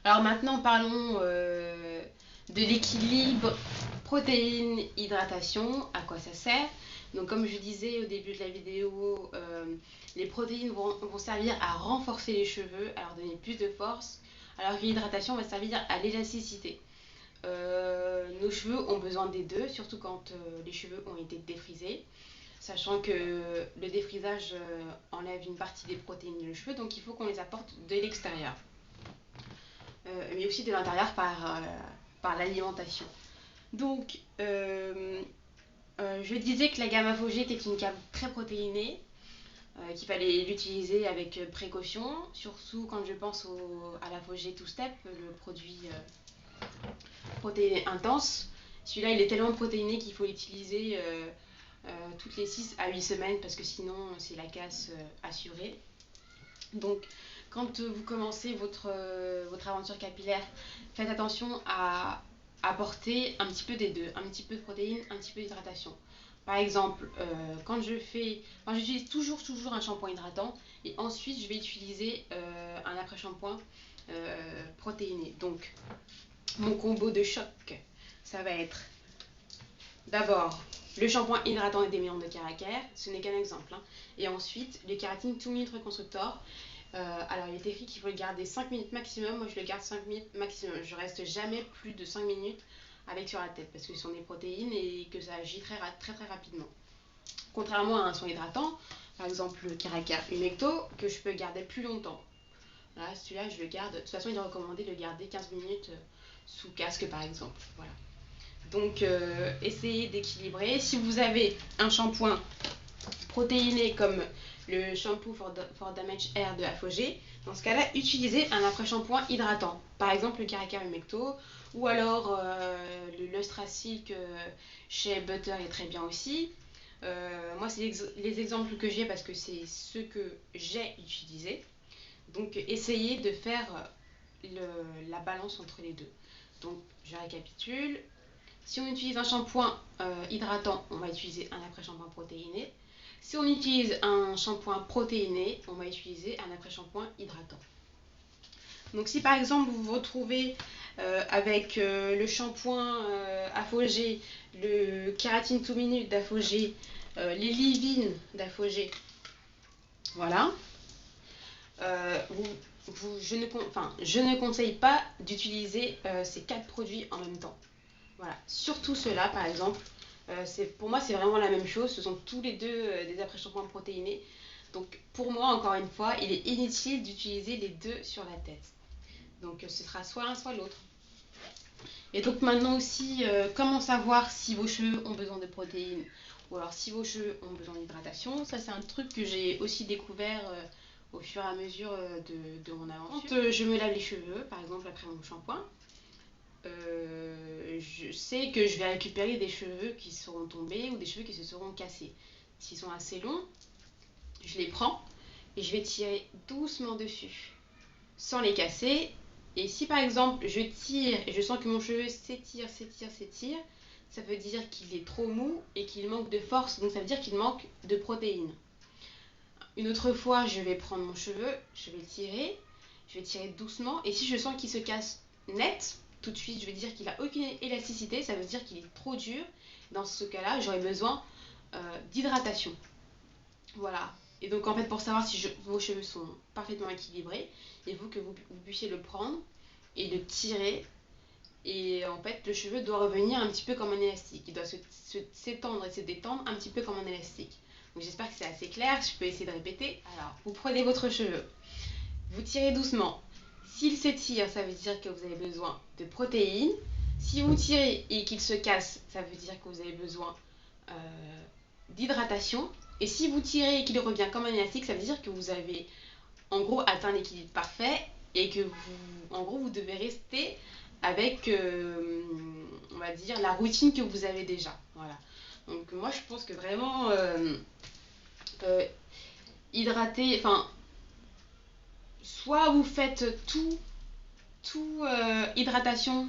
Alors maintenant, parlons de l'équilibre protéines-hydratation, à quoi ça sert. Donc comme je disais au début de la vidéo, les protéines vont servir à renforcer les cheveux, à leur donner plus de force, alors que l'hydratation va servir à l'élasticité. Nos cheveux ont besoin des deux, surtout quand les cheveux ont été défrisés, sachant que le défrisage enlève une partie des protéines de cheveux, donc il faut qu'on les apporte de l'extérieur. Mais aussi de l'intérieur par l'alimentation. Donc, je disais que la gamme Avogé était une gamme très protéinée, qu'il fallait l'utiliser avec précaution, surtout quand je pense à l'Avogé Two Step, le produit protéiné intense. Celui-là, il est tellement protéiné qu'il faut l'utiliser toutes les 6 à 8 semaines parce que sinon, c'est la casse assurée. Donc, quand vous commencez votre aventure capillaire, faites attention à apporter un petit peu des deux, un petit peu de protéines, un petit peu d'hydratation. Par exemple, quand j'utilise toujours un shampoing hydratant et ensuite je vais utiliser un après-shampoing protéiné. Donc, mon combo de choc, ça va être d'abord le shampoing hydratant et démêlant de Caracaire, ce n'est qu'un exemple, hein. Et ensuite, le kératine 2 minutes reconstructor. Alors, il est écrit qu'il faut le garder 5 minutes maximum. Moi, je le garde 5 minutes maximum. Je reste jamais plus de 5 minutes avec sur la tête parce que ce sont des protéines et que ça agit très rapidement. Contrairement à un soin hydratant, par exemple le Caracaire Humecto, que je peux garder plus longtemps. Là, celui-là, je le garde. De toute façon, il est recommandé de le garder 15 minutes sous casque, par exemple. Voilà. Donc, essayez d'équilibrer. Si vous avez un shampoing protéiné comme le shampoo for Damage Hair de Afogé, dans ce cas-là, utilisez un après-shampoing hydratant. Par exemple, le Caracar Humecto ou alors le Lustra Silk chez Butter est très bien aussi. Moi, c'est les exemples que j'ai parce que c'est ceux que j'ai utilisés. Donc, essayez de faire la balance entre les deux. Donc, je récapitule. Si on utilise un shampoing hydratant, on va utiliser un après-shampoing protéiné. Si on utilise un shampoing protéiné, on va utiliser un après-shampoing hydratant. Donc si par exemple vous vous retrouvez avec le shampoing Afogé, le kératine 2 minutes d'Afogé, les leave-in d'Afogé, voilà, je ne conseille pas d'utiliser ces 4 produits en même temps. Voilà, surtout ceux-là par exemple. Pour moi, c'est vraiment la même chose. Ce sont tous les deux des après-shampoings protéinés. Donc, pour moi, encore une fois, il est inutile d'utiliser les deux sur la tête. Donc, ce sera soit l'un, soit l'autre. Et donc, maintenant aussi, comment savoir si vos cheveux ont besoin de protéines ou alors si vos cheveux ont besoin d'hydratation. Ça, c'est un truc que j'ai aussi découvert au fur et à mesure de mon aventure. Quand je me lave les cheveux, par exemple, après mon shampoing, je sais que je vais récupérer des cheveux qui seront tombés ou des cheveux qui se seront cassés. S'ils sont assez longs, je les prends et je vais tirer doucement dessus sans les casser. Et si par exemple je tire et je sens que mon cheveu s'étire, ça veut dire qu'il est trop mou et qu'il manque de force, donc ça veut dire qu'il manque de protéines. Une autre fois, je vais prendre mon cheveu, je vais tirer doucement et si je sens qu'il se casse net, tout de suite, je vais dire qu'il n'a aucune élasticité, ça veut dire qu'il est trop dur. Dans ce cas-là, j'aurai besoin d'hydratation. Voilà. Et donc, en fait, pour savoir si vos cheveux sont parfaitement équilibrés, il faut que vous puissiez le prendre et le tirer. Et en fait, le cheveu doit revenir un petit peu comme un élastique. Il doit s'étendre et se détendre un petit peu comme un élastique. Donc, j'espère que c'est assez clair. Je peux essayer de répéter. Alors, vous prenez votre cheveu, vous tirez doucement. S'il s'étire, ça veut dire que vous avez besoin de protéines. Si vous tirez et qu'il se casse, ça veut dire que vous avez besoin d'hydratation. Et si vous tirez et qu'il revient comme un élastique, ça veut dire que vous avez en gros atteint l'équilibre parfait et que vous devez rester avec, on va dire, la routine que vous avez déjà. Voilà. Donc moi, je pense que vraiment hydrater, enfin, soit vous faites tout hydratation,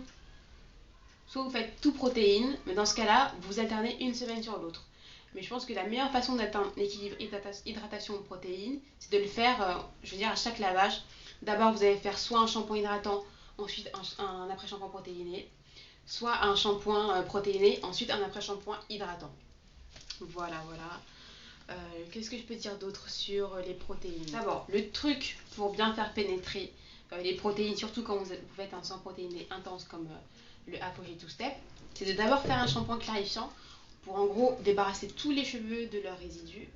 soit vous faites tout protéines, mais dans ce cas-là, vous alternez une semaine sur l'autre. Mais je pense que la meilleure façon d'atteindre l'équilibre hydratation-protéines, c'est de le faire, je veux dire, à chaque lavage. D'abord, vous allez faire soit un shampoing hydratant, ensuite un après-shampoing protéiné, soit un shampoing protéiné, ensuite un après-shampoing hydratant. Voilà. Qu'est-ce que je peux dire d'autre sur les protéines? D'abord, le truc pour bien faire pénétrer les protéines, surtout quand vous faites un soin protéiné intense comme le APOG 2 Step, c'est de d'abord faire un shampoing clarifiant pour en gros débarrasser tous les cheveux de leurs résidus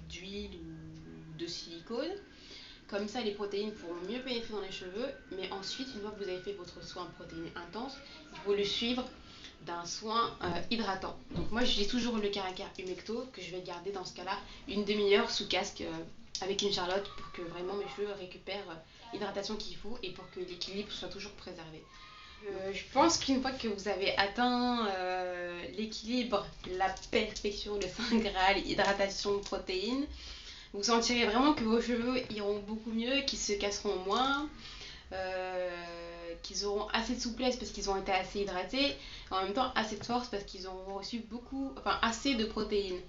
d'huile ou de silicone. Comme ça, les protéines pourront mieux pénétrer dans les cheveux. Mais ensuite, une fois que vous avez fait votre soin protéiné intense, il faut le suivre d'un soin hydratant. Donc moi, j'utilise toujours le Caracar Humecto que je vais garder dans ce cas-là une demi-heure sous casque avec une charlotte pour que vraiment mes cheveux récupèrent l'hydratation qu'il faut et pour que l'équilibre soit toujours préservé. Je pense qu'une fois que vous avez atteint l'équilibre, la perfection, le saint graal, hydratation, protéines, vous sentirez vraiment que vos cheveux iront beaucoup mieux, qu'ils se casseront moins, qu'ils auront assez de souplesse parce qu'ils ont été assez hydratés, en même temps assez de force parce qu'ils auront reçu assez de protéines.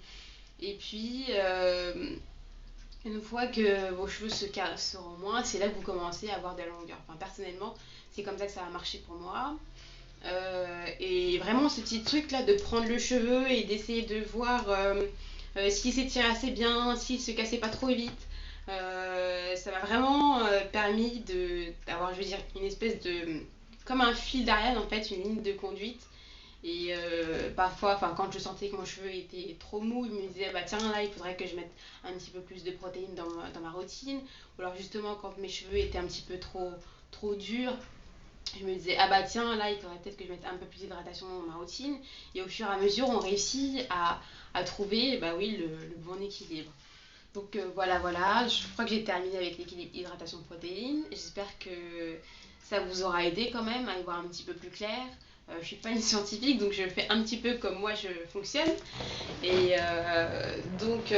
Et puis, une fois que vos cheveux se casseront moins, c'est là que vous commencez à avoir de la longueur. Enfin, personnellement, c'est comme ça que ça a marché pour moi. Et vraiment, ce petit truc là de prendre le cheveu et d'essayer de voir s'il s'étire assez bien, s'il se cassait pas trop vite, ça m'a vraiment permis d'avoir, je veux dire, une espèce de, comme un fil d'Ariane en fait, une ligne de conduite. Et parfois, quand je sentais que mon cheveu était trop mou, je me disais bah tiens là il faudrait que je mette un petit peu plus de protéines dans ma routine. Ou alors justement quand mes cheveux étaient un petit peu trop durs, je me disais ah bah tiens là il faudrait peut-être que je mette un peu plus d'hydratation dans ma routine. Et au fur et à mesure on réussit à trouver bah oui le bon équilibre. Donc voilà, je crois que j'ai terminé avec l'équilibre hydratation-protéines. J'espère que ça vous aura aidé quand même à y voir un petit peu plus clair. Je suis pas une scientifique, donc je fais un petit peu comme moi je fonctionne. Et donc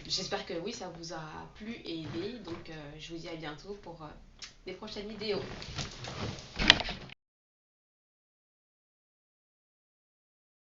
j'espère que oui, ça vous a plu et aidé. Donc je vous dis à bientôt pour des prochaines vidéos.